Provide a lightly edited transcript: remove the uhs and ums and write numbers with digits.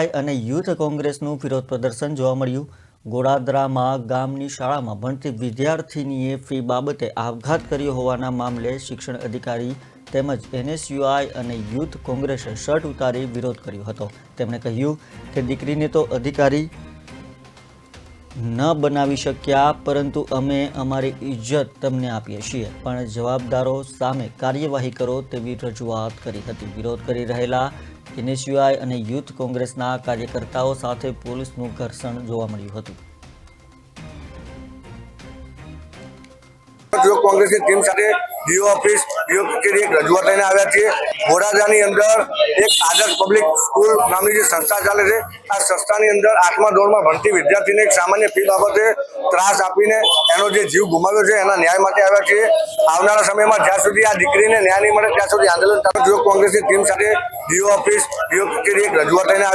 અને યુથ કોંગ્રેસનું વિરોધ પ્રદર્શન જોવા મળ્યું. ગોળાદરામાં ગામની શાળામાં ભણતી વિદ્યાર્થીનીએ ફી બાબતે આપઘાત કર્યો હોવાના મામલે શિક્ષણ અધિકારી તેમજ એનએસયુઆઈ અને યુથ કોંગ્રેસે શર્ટ ઉતારી વિરોધ કર્યો હતો. તેમણે કહ્યું કે દીકરીને તો અધિકારી ન બનાવી શક્યા, પરંતુ અમે અમારી ઇજ્જત તમને આપીએ છીએ, પણ જવાબદારો સામે કાર્યવાહી કરો તેવી રજૂઆત કરી હતી. વિરોધ કરી રહેલા એનએસયુઆઈ અને યુથ કોંગ્રેસના કાર્યકર્તાઓ સાથે પોલીસનું ઘર્ષણ જોવા મળ્યું હતું. યુથ કોંગ્રેસની ટીમ સાથે ડીઓ ઓફિસ કચેરી એક રજૂઆત લઈને આવ્યા છીએ. ગોળાદરાની અંદર એક આદર્શ પબ્લિક સ્કૂલ નામની જે સંસ્થા ચાલે છે, આ સંસ્થાની અંદર 8મા ધોરણમાં ભણતી વિદ્યાર્થીને એક સામાન્ય ફી બાબતે ત્રાસ આપીને એનો જે જીવ ગુમાવ્યો છે એના ન્યાય માટે આવ્યા છીએ. આવનારા સમયમાં જ્યાં સુધી આ દીકરીને ન્યાય નહીં મળે ત્યાં સુધી આંદોલન ચાલુ. યુથ કોંગ્રેસની ટીમ સાથે ડીઓ ઓફિસ કચેરી એક રજૂઆત લઈને આવ્યા.